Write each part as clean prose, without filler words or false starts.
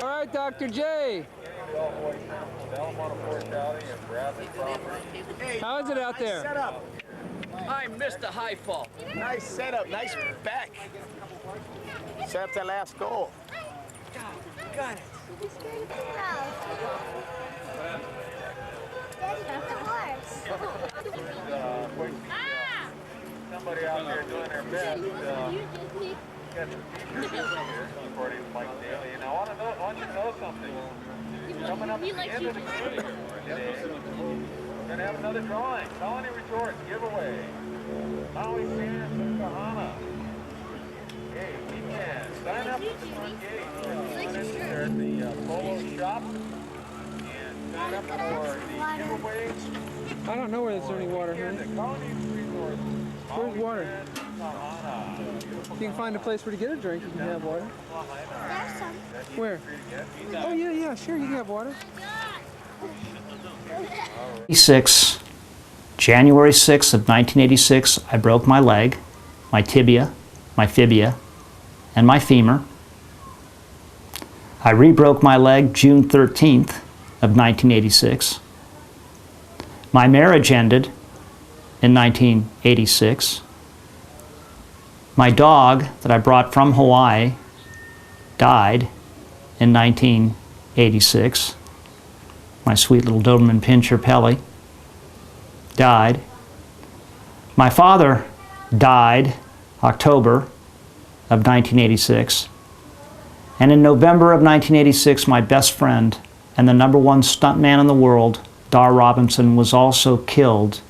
All right, Dr. J. How is it out there? Set up. I missed a high fall. Nice setup. Nice back. Set up that last goal. Got it. Somebody out there doing their best. According to Mike Daly. And I want you to know something. Coming up at the end of the game today, we're going to have another drawing. Colony Resorts giveaway. Maui Sands and Kahana. Hey, weekend. Sign up at the front gate. They're at the Polo Shop. And sign up for the giveaway. I don't know where there's any water here. The Colony Resorts. Where's water? If you can find a place where to get a drink, you can have water. There's some. Where? Oh, yeah, sure, you can have water. January 6th of 1986, I broke my leg, my tibia, my fibia, and my femur. I re-broke my leg June 13th of 1986. My marriage ended in 1986. My dog that I brought from Hawaii died in 1986. My sweet little Doberman Pinscher Pelly died. My father died October of 1986. And in November of 1986, my best friend and the #1 stuntman in the world, Dar Robinson, was also killed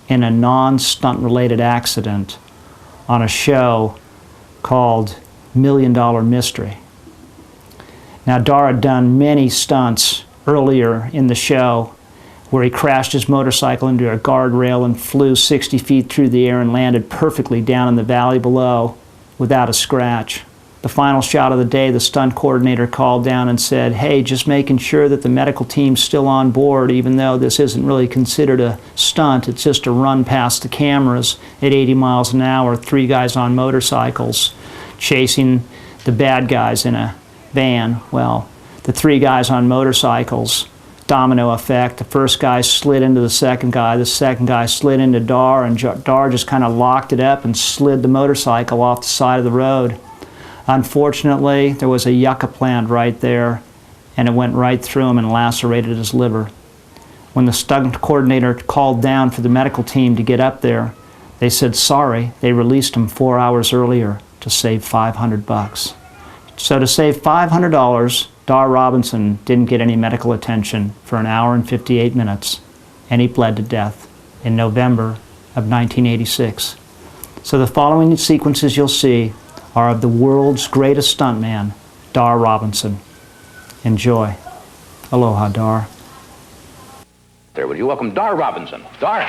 in a non-stunt related accident on a show called $1 Million Mystery. Now, Dar had done many stunts earlier in the show where he crashed his motorcycle into a guardrail and flew 60 feet through the air and landed perfectly down in the valley below without a scratch. The final shot of the day, the stunt coordinator called down and said, "Hey, just making sure that the medical team's still on board, even though this isn't really considered a stunt. It's just a run past the cameras at 80 miles an hour, 3 guys on motorcycles chasing the bad guys in a van." Well, the 3 guys on motorcycles, domino effect. The first guy slid into the second guy slid into Dar, and Dar just kind of locked it up and slid the motorcycle off the side of the road. Unfortunately, there was a yucca plant right there, and it went right through him and lacerated his liver. When the stunt coordinator called down for the medical team to get up there, they said sorry, they released him 4 hours earlier to save $500. So to save $500, Dar Robinson didn't get any medical attention for 1 hour and 58 minutes, and he bled to death in November of 1986. So the following sequences you'll see are of the world's greatest stuntman, Dar Robinson. Enjoy. Aloha, Dar. There, would you welcome Dar Robinson? Dar.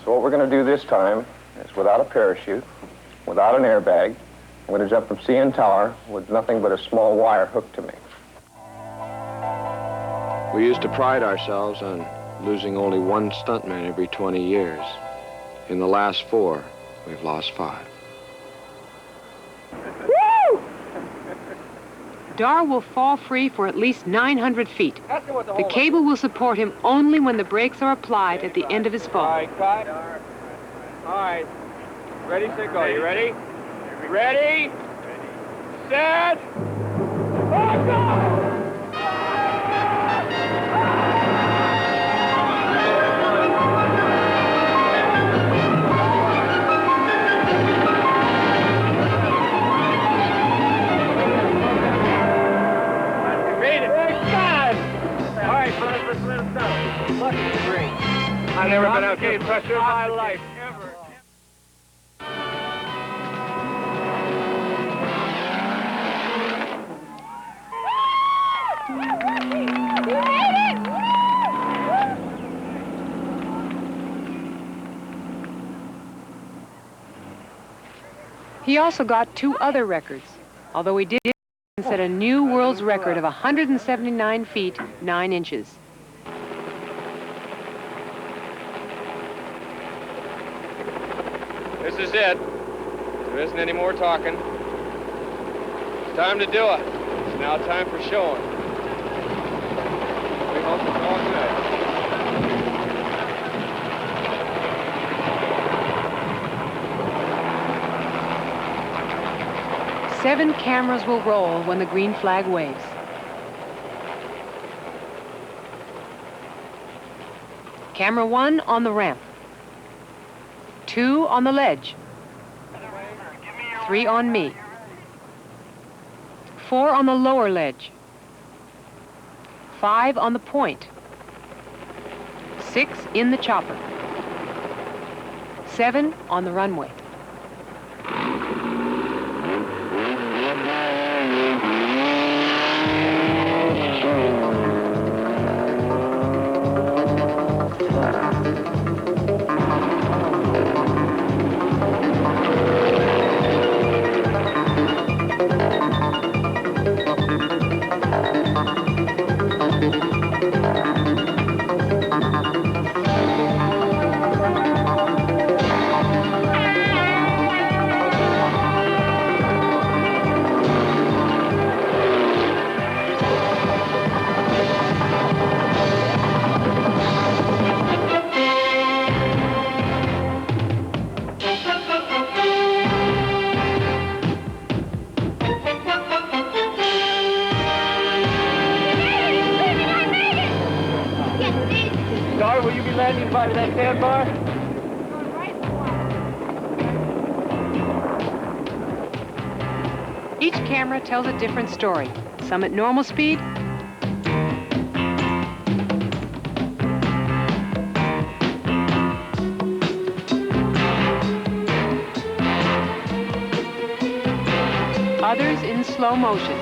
What we're going to do this time is without a parachute, without an airbag. I'm going to jump from CN Tower with nothing but a small wire hooked to me. We used to pride ourselves on losing only 1 stuntman every 20 years. In the last 4, we've lost 5. Woo! Dar will fall free for at least 900 feet. The cable will support him only when the brakes are applied at the end of his fall. All right, cut. All right. Ready, set, go. You ready? Ready? Set. Oh, go! I've never been out this pressure in my life, ever. He also got 2 other records, although he did set a new world's record of 179 feet, 9 inches. This is it. There isn't any more talking. It's time to do it. It's now time for showing. We hope it's all good. Seven cameras will roll when the green flag waves. Camera 1 on the ramp. 2 on the ledge. 3 on me. 4 on the lower ledge. 5 on the point. 6 in the chopper. 7 on the runway. Dar, will you be landing by that sandbar? Each camera tells a different story, some at normal speed, others in slow motion.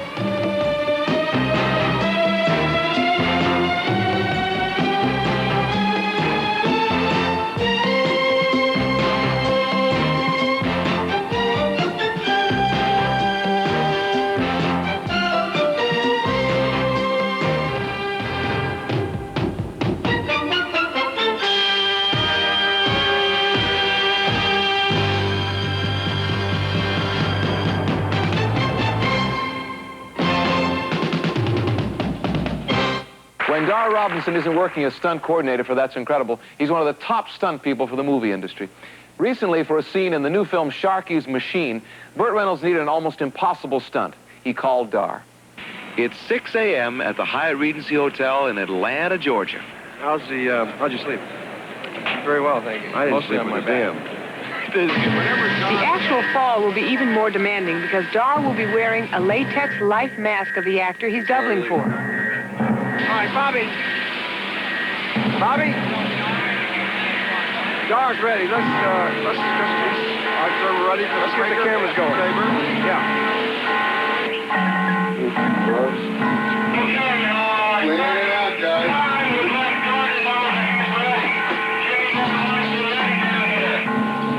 When Dar Robinson isn't working as stunt coordinator for That's Incredible, he's one of the top stunt people for the movie industry. Recently, for a scene in the new film Sharky's Machine, Burt Reynolds needed an almost impossible stunt. He called Dar. It's 6 a.m. at the Hyatt Regency Hotel in Atlanta, Georgia. How'd you sleep? Very well, thank you. I didn't Mostly sleep on with my a back. damn. The actual fall will be even more demanding because Dar will be wearing a latex life mask of the actor he's doubling for. All right, Bobby. Bobby? Dar's ready. Let's all right, sir, we're ready. Let's get the cameras going. Yeah. Clean it out, guys.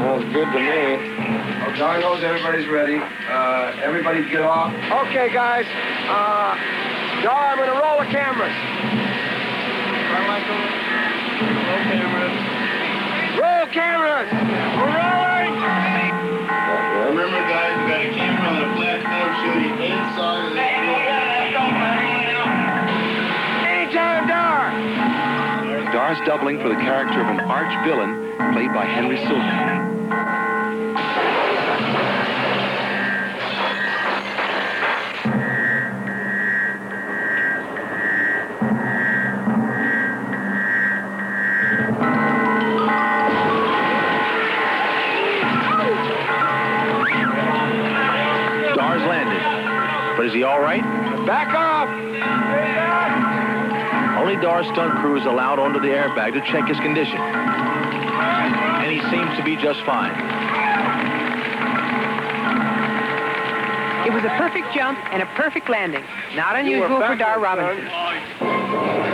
Sounds good to me. Oh, Dar knows everybody's ready. Everybody get off. Okay, guys. Dar, I'm going to roll the cameras. Roll cameras. Roll cameras. We're rolling. Remember, guys, we got a camera on a platform shooting inside of this room. Anytime, Dar. Dar's doubling for the character of an arch villain played by Henry Silver. Dar's landed, but is he all right? Back off. Only Dar's stunt crew is allowed onto the airbag to check his condition. And he seems to be just fine. It was a perfect jump and a perfect landing. Not unusual for Dar Robinson.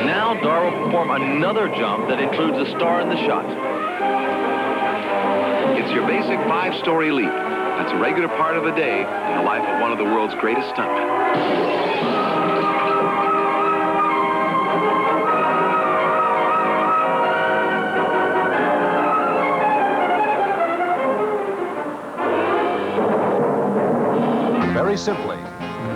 Now Dar will perform another jump that includes a star in the shot. It's your basic 5-story leap. That's a regular part of the day in the life of one of the world's greatest stuntmen. Very simply,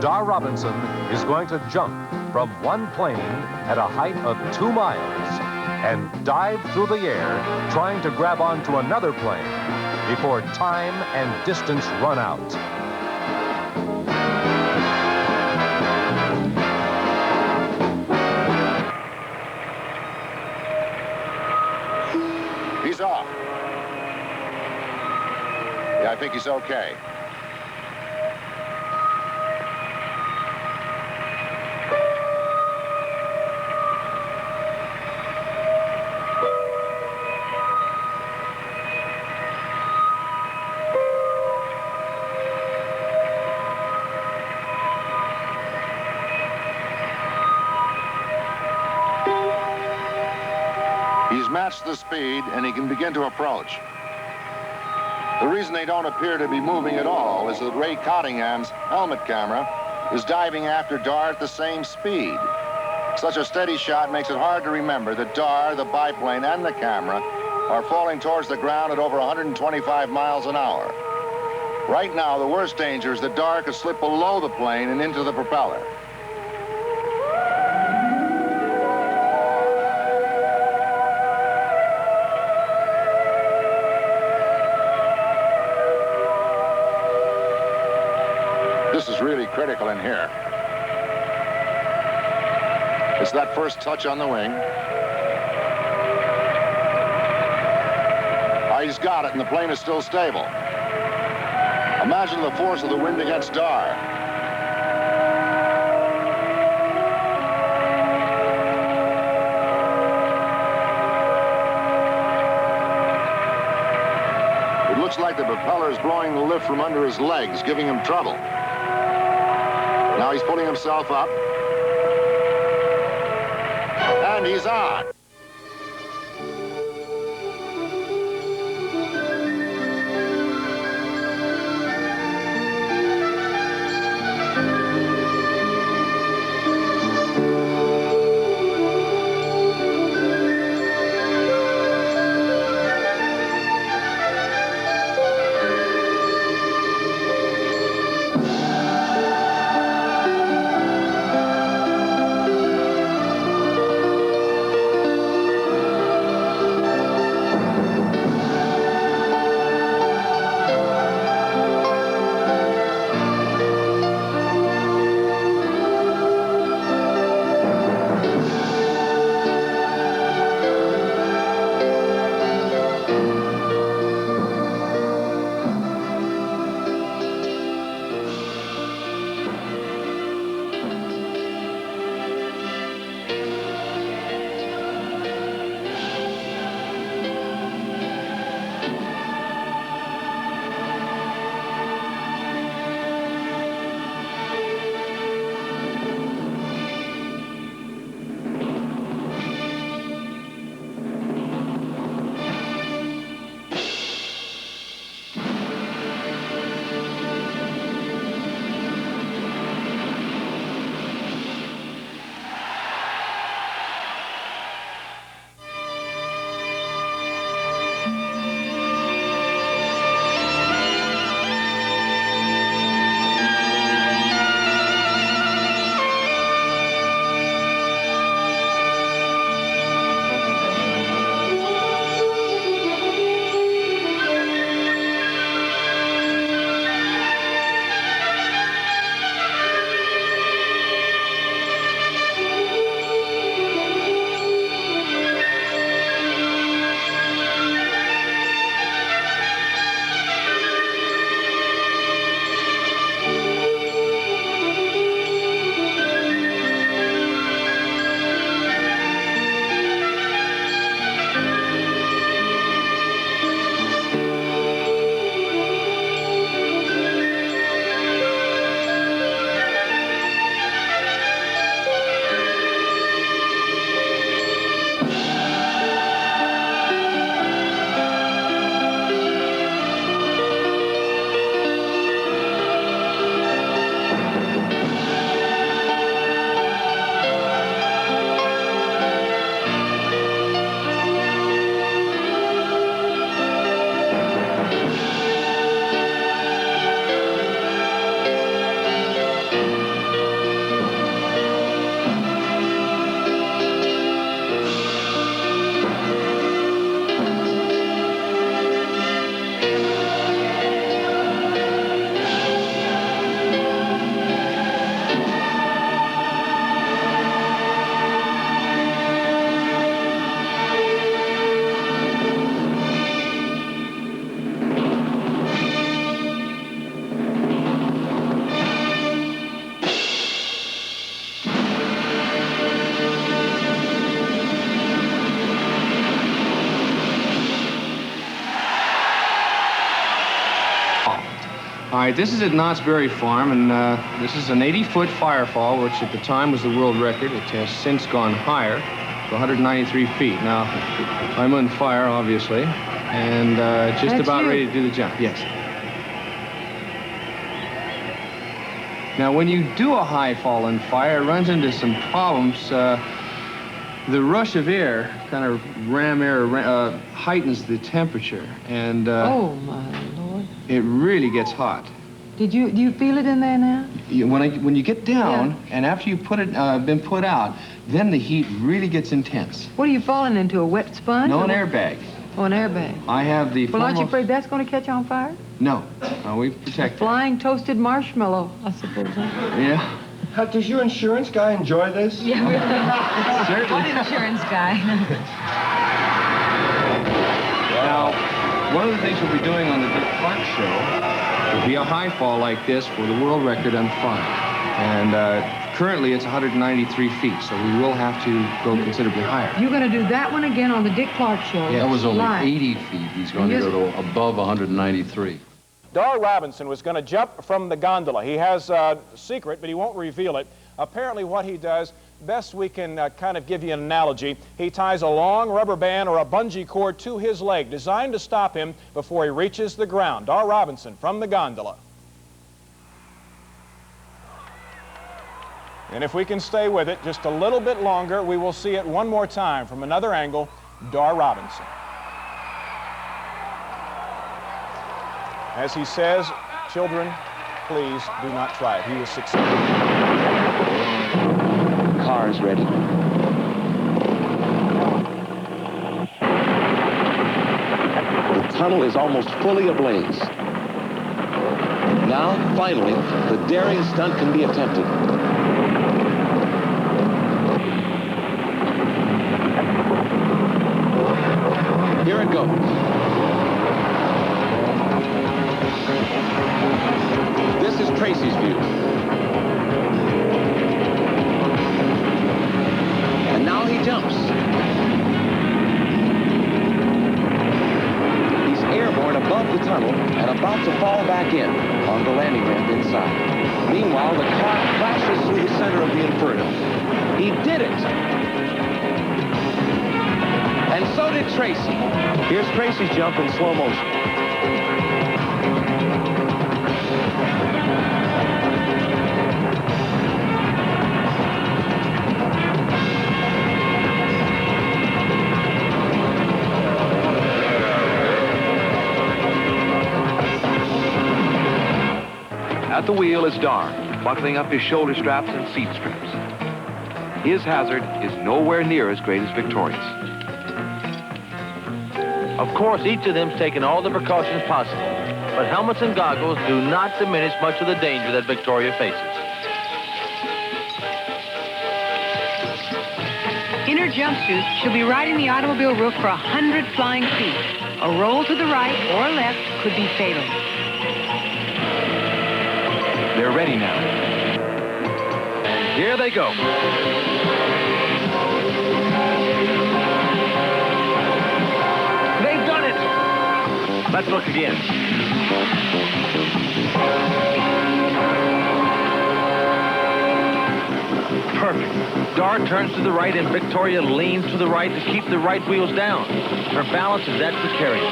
Dar Robinson is going to jump from one plane at a height of 2 miles and dive through the air trying to grab onto another plane before time and distance run out. He's off. Yeah, I think he's okay. He's matched the speed, and he can begin to approach. The reason they don't appear to be moving at all is that Ray Cottingham's helmet camera is diving after Dar at the same speed. Such a steady shot makes it hard to remember that Dar, the biplane, and the camera are falling towards the ground at over 125 miles an hour. Right now, the worst danger is that Dar could slip below the plane and into the propeller. This is really critical in here. It's that first touch on the wing. He's got it, and the plane is still stable. Imagine the force of the wind against Dar. It looks like the propeller is blowing the lift from under his legs, giving him trouble. Now he's pulling himself up. And he's on. right, this is at Knott's Berry Farm, and this is an 80-foot firefall, which at the time was the world record. It has since gone higher to 193 feet. Now, I'm on fire, obviously, and just That's about you. ready to do the jump. Yes. Now, when you do a high fall in fire, it runs into some problems. The rush of air, kind of ram air, heightens the temperature, and Oh, my Lord. it really gets hot. Do you feel it in there now? When you get down, and after you been put out, then the heat really gets intense. What are you falling into, a wet sponge? No, or an what? airbag. Oh, an airbag. I have the Well, aren't you foremost- afraid that's going to catch on fire? No, we protect it. Flying toasted marshmallow, I suppose, huh? Yeah. Does your insurance guy enjoy this? Yeah, really. Certainly. What insurance guy? Now, one of the things we'll be doing on the Dick Clark show will be a high fall like this for the world record on fire. And currently it's 193 feet, so we will have to go considerably higher. You're going to do that one again on the Dick Clark show. That was only Live. 80 feet. He's going to go to above 193. Dar Robinson was going to jump from the gondola. He has a secret, but he won't reveal it. Apparently what he does, best we can kind of give you an analogy, he ties a long rubber band or a bungee cord to his leg, designed to stop him before he reaches the ground. Dar Robinson from the gondola. And if we can stay with it just a little bit longer, we will see it one more time from another angle, Dar Robinson. As he says, children, please do not try it. He is succeeding. Car is ready. The tunnel is almost fully ablaze. Now, finally, the daring stunt can be attempted. Here it goes. This is Tracy's view. And now he jumps. He's airborne above the tunnel and about to fall back in on the landing ramp inside. Meanwhile, the car crashes through the center of the inferno. He did it! And so did Tracy. Here's Tracy's jump in slow motion. At the wheel is Dar, buckling up his shoulder straps and seat straps. His hazard is nowhere near as great as Victoria's. Of course, each of them's taken all the precautions possible, but helmets and goggles do not diminish much of the danger that Victoria faces. In her jumpsuit, she'll be riding the automobile roof for 100 flying feet. A roll to the right or left could be fatal. They're ready now. And here they go. They've done it! Let's look again. Perfect. Dar turns to the right and Victoria leans to the right to keep the right wheels down. Her balance is that precarious.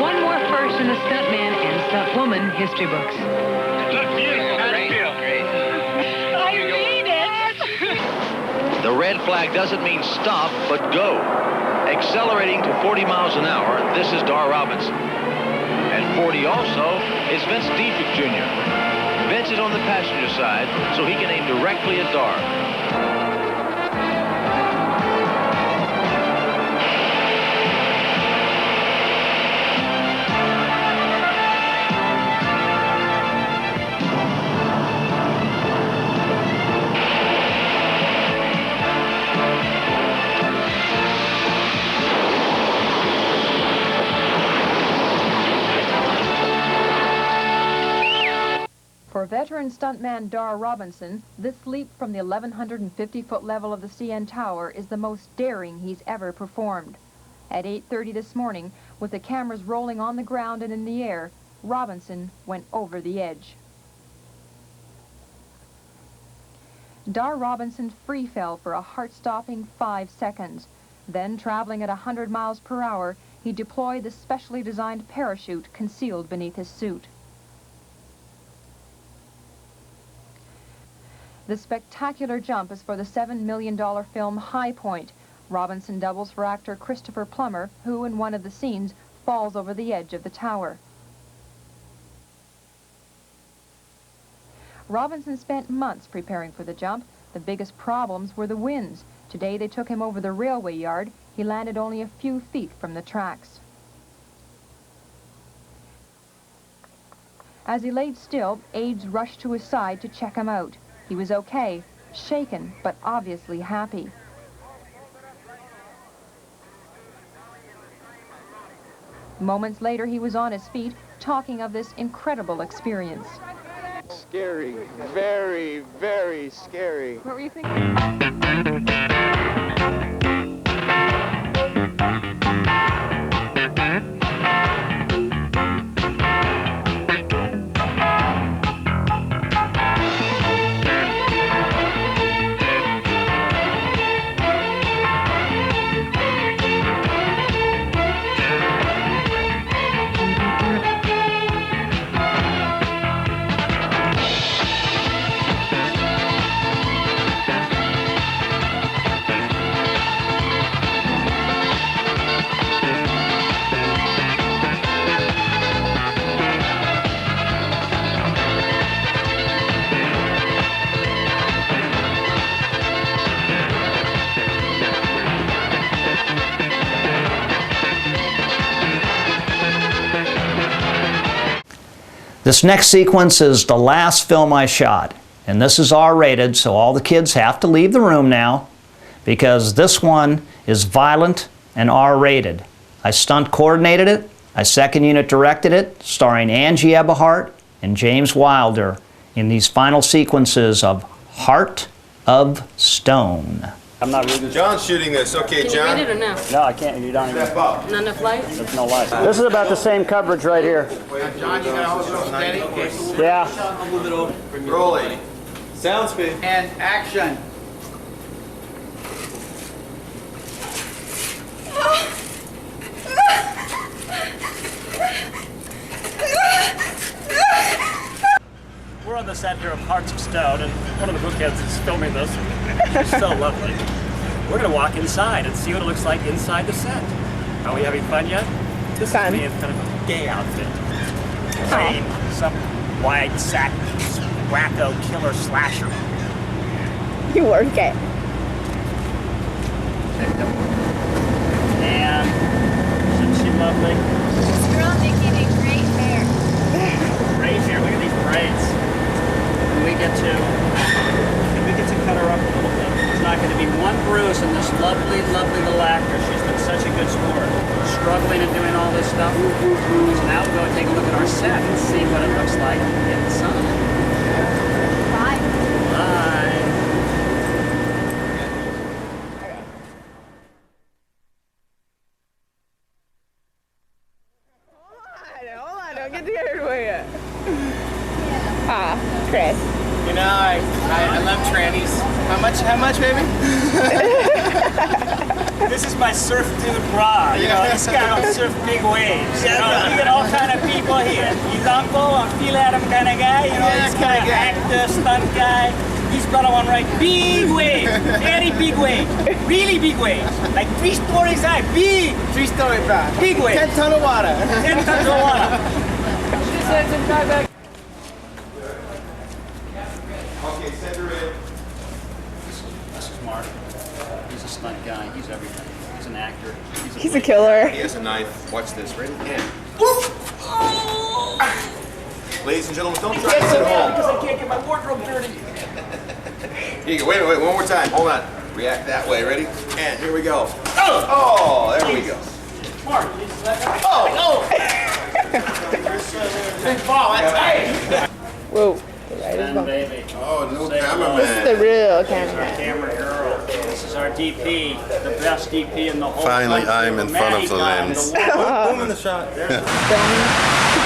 One more first in the stuntman and stuntwoman history books. I mean it! The red flag doesn't mean stop, but go. Accelerating to 40 miles an hour, this is Dar Robinson. At 40 also is Vince Dietrich Jr. Vince is on the passenger side, so he can aim directly at Dar. For veteran stuntman Dar Robinson, this leap from the 1,150-foot level of the CN Tower is the most daring he's ever performed. At 8:30 this morning, with the cameras rolling on the ground and in the air, Robinson went over the edge. Dar Robinson free fell for a heart-stopping 5 seconds. Then, traveling at 100 miles per hour, he deployed the specially designed parachute concealed beneath his suit. The spectacular jump is for the $7 million film High Point. Robinson doubles for actor Christopher Plummer, who, in one of the scenes, falls over the edge of the tower. Robinson spent months preparing for the jump. The biggest problems were the winds. Today they took him over the railway yard. He landed only a few feet from the tracks. As he laid still, aides rushed to his side to check him out. He was okay, shaken, but obviously happy. Moments later, he was on his feet, talking of this incredible experience. Scary, very, very scary. What were you thinking? This next sequence is the last film I shot, and this is R-rated, so all the kids have to leave the room now because this one is violent and R-rated. I stunt coordinated it, I second unit directed it, starring Angie Eberhardt and James Wilder in these final sequences of Heart of Stone. I'm not reading. John's shooting this. Okay, Can John. you read it or no? No, I can't. You don't even. Step up. Not enough light? There's no light. This is about the same coverage right here. John, you gotta hold it steady. Okay. Yeah. A little bit over. Rolling. Sound speed. And action. We're on the set here of Hearts of Stone, and one of the bookheads is filming this. It's so lovely. We're going to walk inside and see what it looks like inside the set. Are we having fun yet? This is me in kind of a gay outfit. Playing some wide sack wacko killer slasher. You were gay. And isn't she lovely? This girl making a great hair. Great hair. Look at these braids. And we get to cut her up a little bit. There's not going to be one bruise in this lovely, lovely little actor. She's been such a good sport. Struggling and doing all this stuff. So now we'll go and take a look at our set and see what it looks like inside. Bye. Bye. Hold on, don't get scared with it. Ah, Chris. You know, I love trannies. How much, baby? This is my surf dude bra. You know, this guy will surf big waves. You know, we get all kind of people here. He's uncle, a feel Adam kind of guy. You know, he's kind of actor, stunt guy. He's got one right. Big waves, very big waves, really big waves, like 3 stories high. Big. 3-story bra. Big waves. 10 tons of water. 10 tons of water. She said some time back. Okay, center in. This is Mark. He's a stunt guy. He's everything. He's an actor. He's a killer. He has a knife. Watch this. Right in the hand. Ladies and gentlemen, don't try this at home. Because I can't get my wardrobe dirty. Here you go. Wait, one more time. Hold on. React that way. Ready? And here we go. Oh, there we go. Mark, oh. Big fall. That's tight. Whoa. Baby. Oh, no This cameraman. is the real This is our camera. camera girl. This is our DP, the best DP in the whole Finally, country. I'm in front of the Manny lens. Con, Boom in the shot. Don't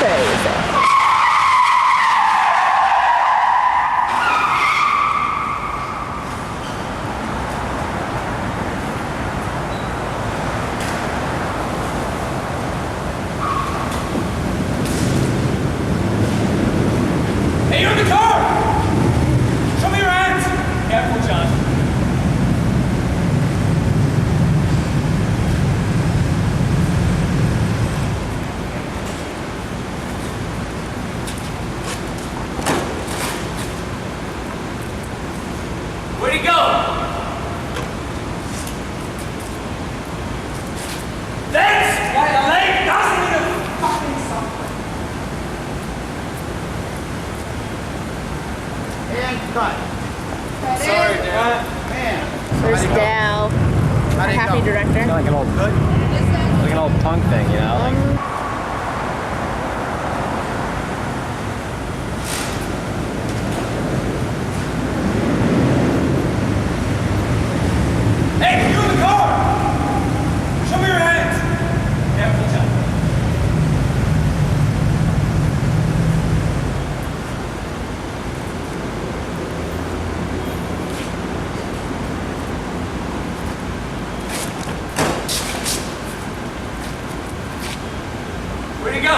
crazy. Hey, you're in the car! Show me your hands! Careful, John. Where'd he go? Thanks! That late doesn't even fucking something. And cut. Sorry, Dad. Man. There's Dal, our happy director. Like an old punk thing, you know? Like, Hey, you in the car! Show me your hands! Careful, John. Where'd he go?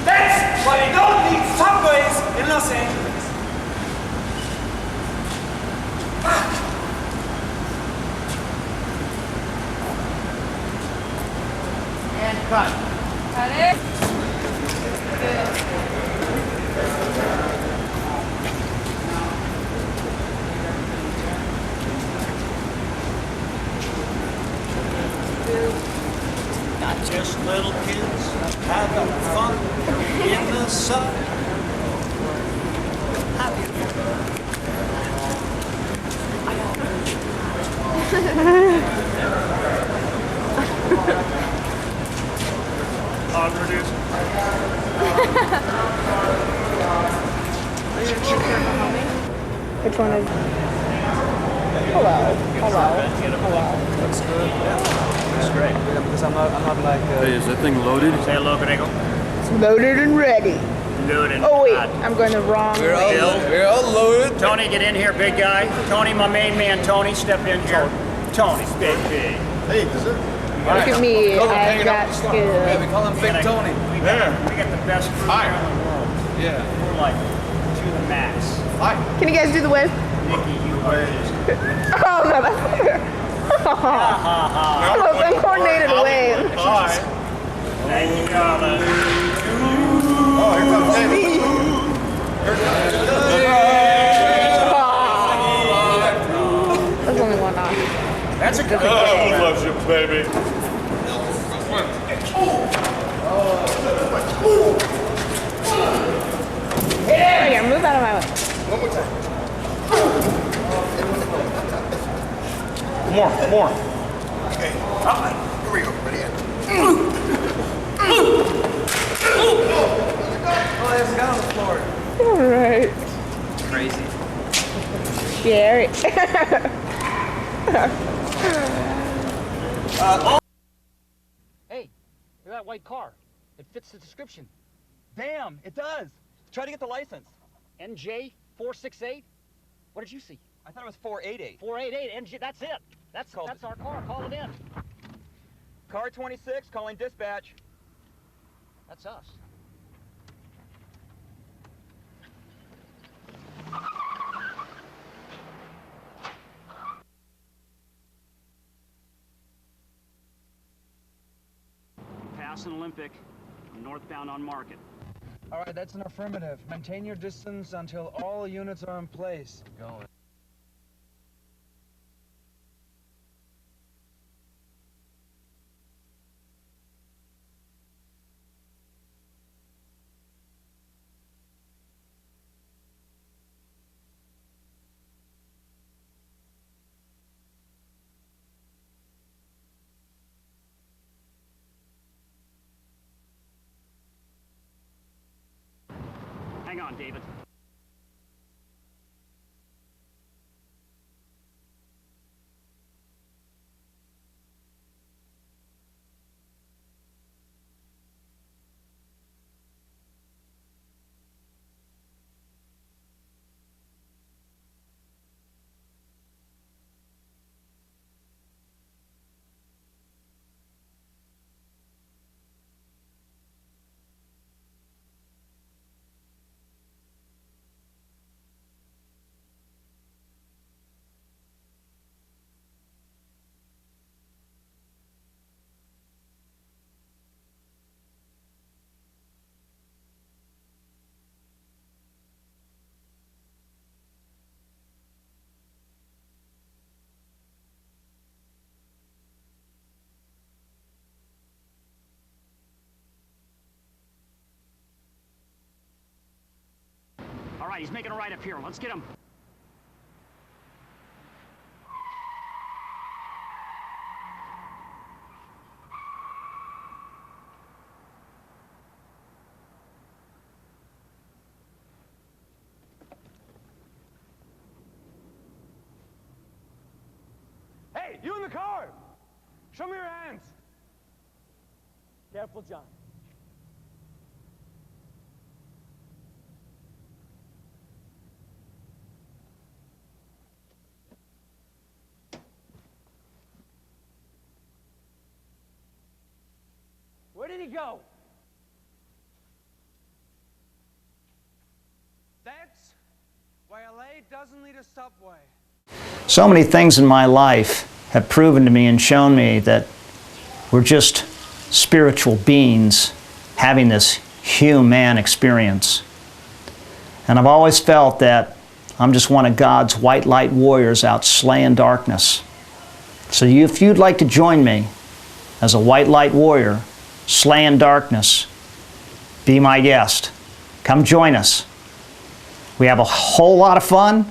That's why they don't need subways in Los Angeles. And cut. Cut it. Not just little kids having fun in the sun. Which one is? Hello. Looks good. Yeah. Looks great. Yeah, because I'm not like. Hey, is that thing loaded? Say hello, Gringo. It's loaded and ready. Loaded. Oh wait, I'm going the wrong way. We're all loaded. Tony, get in here, big guy. Tony, my main man, Tony, step in here. Tony, big. Hey, is it? Look at me, I've got skills. Yeah, we call him Big Tony. We got the best crew here in the world. Yeah. We're like to the max. Hi. Can you guys do the wave? Nikki, you are just... Oh no, that's almost uncoordinated wave. Hi. Thank you, darling. Oh, here comes David. There's only one off. That's a good Oh, loves you, baby. Here, move out of my way. One more time. More. Okay. Here we go. Ready? Oh, there's a guy on the floor. All right. Crazy. Scary. Hey, look at that white car. It fits the description. Damn, it does. Try to get the license. NJ 468. What did you see? I thought it was 488. 488. NJ. That's it. That's our car. Call it in. Car 26 calling dispatch. That's us. Pass an Olympic. I'm northbound on Market. All right, that's an affirmative. Maintain your distance until all units are in place. Going. Hang on, David. right, he's making a right up here. Let's get him. Hey, you in the car! Show me your hands! Careful, John. Where did he go? That's why LA doesn't need a subway. So many things in my life have proven to me and shown me that we're just spiritual beings having this human experience. And I've always felt that I'm just one of God's white light warriors out slaying darkness. So if you'd like to join me as a white light warrior slaying darkness, be my guest. Come join us. We have a whole lot of fun.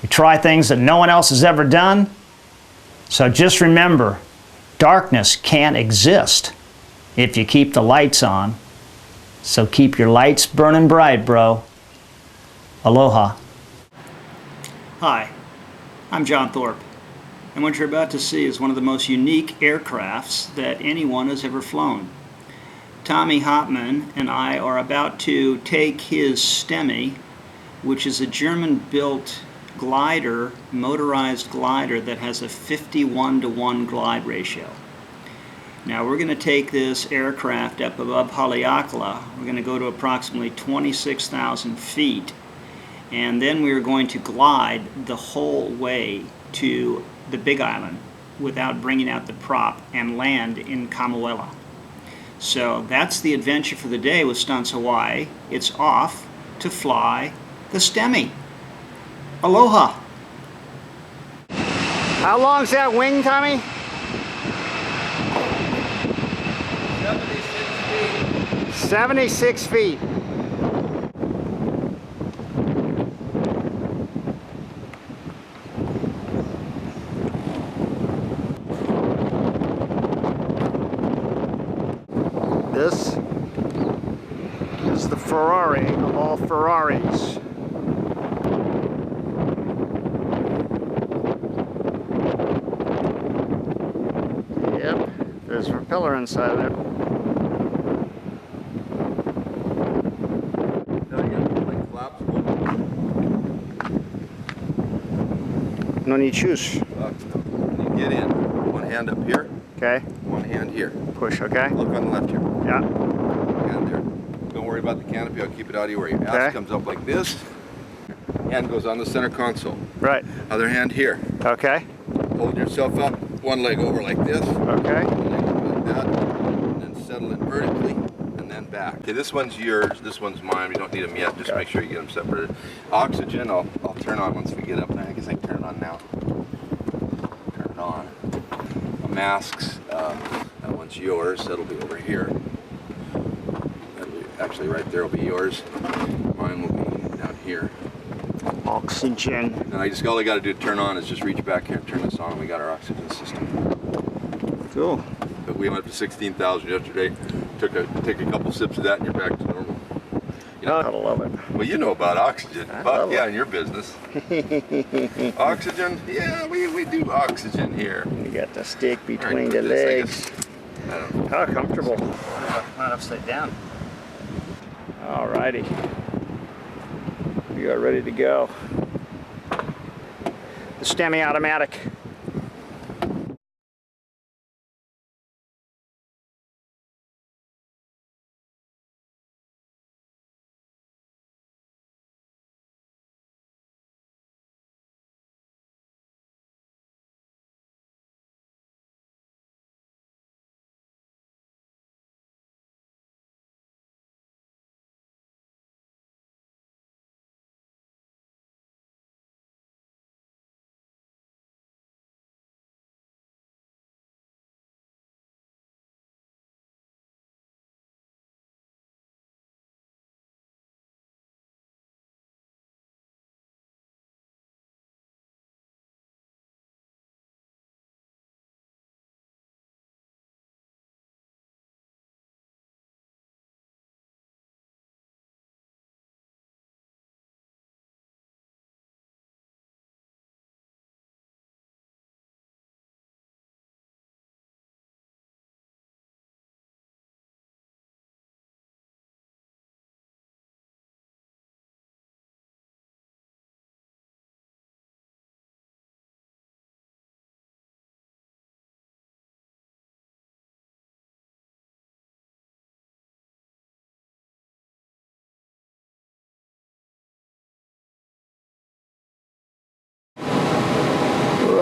We try things that no one else has ever done. So just remember, darkness can't exist if you keep the lights on. So keep your lights burning bright, bro. Aloha. Hi, I'm John Thorp, and what you're about to see is one of the most unique aircrafts that anyone has ever flown. Tommy Hauptman and I are about to take his STEMME, which is a German-built glider, motorized glider that has a 51-to-1 glide ratio. Now we're going to take this aircraft up above Haleakala. We're going to go to approximately 26,000 feet, and then we're going to glide the whole way to the Big Island without bringing out the prop and land in Kamuela. So that's the adventure for the day with Stunts Hawaii. It's off to fly the STEMME. Aloha. How long's that wing, Tommy? 76 feet. 76 feet. This is the Ferrari of all Ferraris. Yep, there's a propeller inside there. No need shoes. You get in. One hand up here. Okay. One hand here. Push, okay. Look on the left here. Yeah. Hand there. Don't worry about the canopy. I'll keep it out of your way. Your ass comes up like this. Hand goes on the center console. Right. Other hand here. Okay. Hold yourself up. One leg over like this. Okay. One leg over like that. And then settle it vertically. And then back. Okay, this one's yours. This one's mine. We don't need them yet. Just make sure you get them separated. Oxygen, I'll turn on once we get up. I guess I can turn it on now. Turn it on. Masks, that one's yours. That'll be over here. That'll be, actually, right there will be yours. Mine will be down here. Oxygen. And all I got to do to turn on is just reach back here and turn this on, and we got our oxygen system. Cool. But we went up to 16,000 yesterday. Take a couple sips of that, and you're back to normal. You know, I love it. Well, you know about oxygen. Yeah, in your business. Oxygen? Yeah, we do oxygen here. You got the stick between the legs. How comfortable. Not upside down. Alrighty. We are ready to go. The STEMME automatic.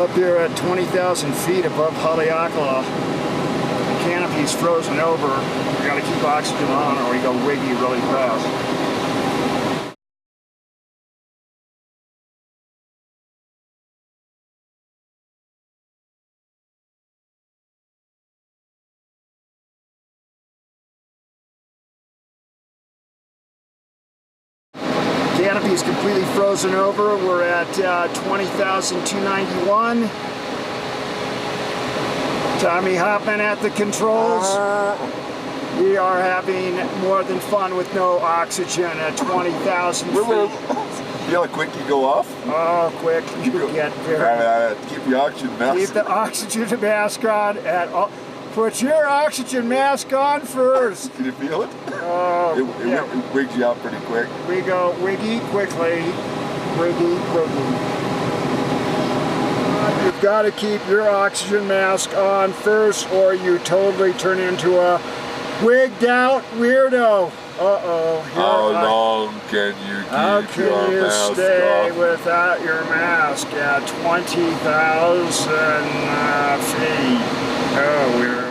We're up here at 20,000 feet above Haleakala. The canopy's frozen over. We gotta keep oxygen on or we go wiggy really fast. Canopy is completely frozen over. We're at 20,291. Tommy Hauptman at the controls. We are having more than fun with no oxygen at 20,000 feet. You know how quick you go off? Oh, quick. You get very... Keep your oxygen mask. Keep the oxygen mask on at all. Put your oxygen mask on first. Can you feel it? Oh, it wigs you out pretty quick. We go wiggy quickly. Wiggy, wiggy. You've got to keep your oxygen mask on first or you totally turn into a wigged out weirdo. Uh-oh. How long can you keep How can your you mask stay off? without your mask at 20,000 feet? Oh, we're...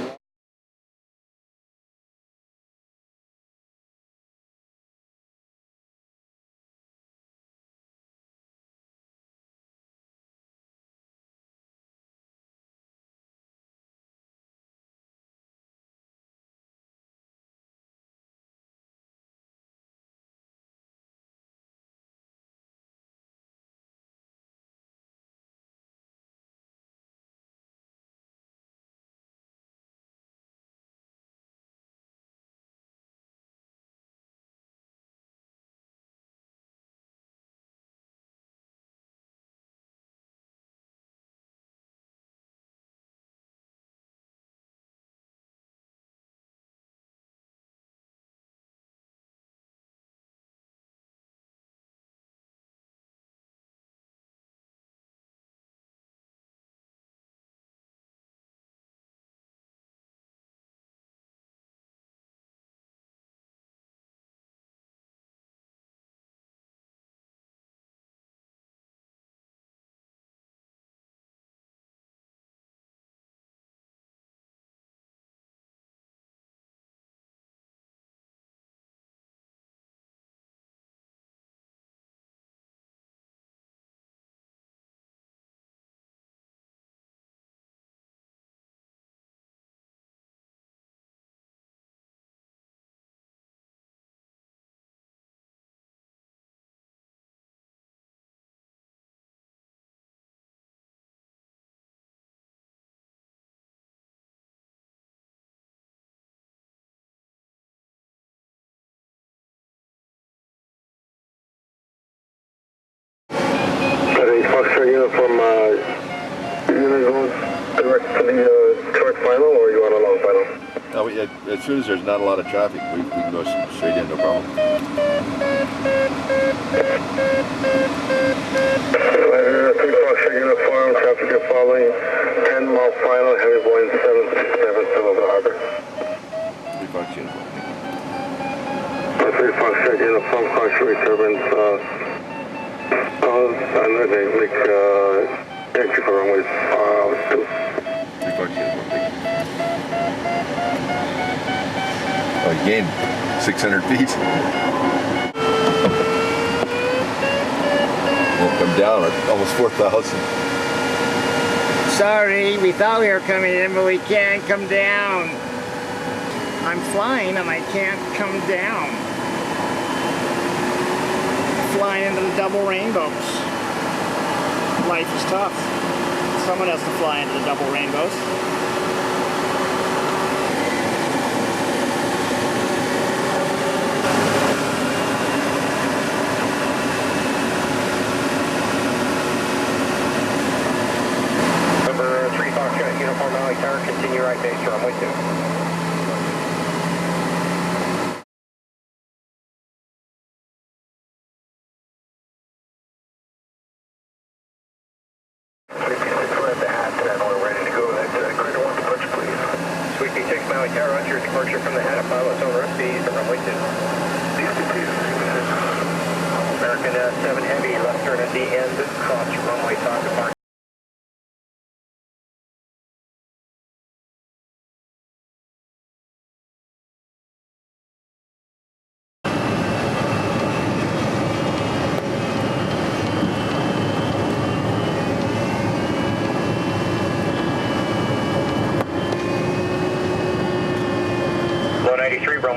Uniform unit goes direct to the short final, or you want a long final? No, as soon as there's not a lot of traffic, we can go straight in, no problem. Uniform, traffic you're following, 10-mile final, heavy Boeing 767 still over the harbor. 3 Fox uniform. 3 Fox uniform, cautionary turbines. And then they make entry for runway 2. 3 Fox uniform, thank you. Oh, you gained 600 feet. Won't come down at almost 4,000. Sorry, we thought we were coming in, but we can't come down. I'm flying and I can't come down. Flying into the double rainbows. Life is tough. Someone has to fly into the double rainbows. Number 3 Foxtrot uniform Maui Tower, continue right base to runway 2. Departure from the hat, pilots over speed to runway 2. American 7 Heavy, left turn at the end, cross runway 5 departure.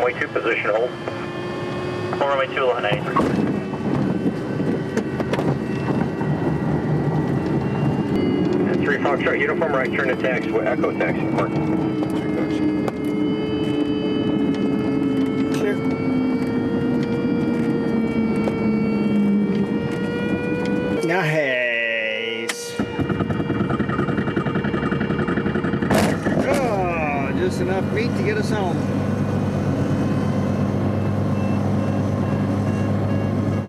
runway 2, position hold. Full runway 2, line 8. And 3 Foxtrot uniform right, turn to taxi, Echo taxi, mark. Clear. Nice. Oh, just enough meat to get us home.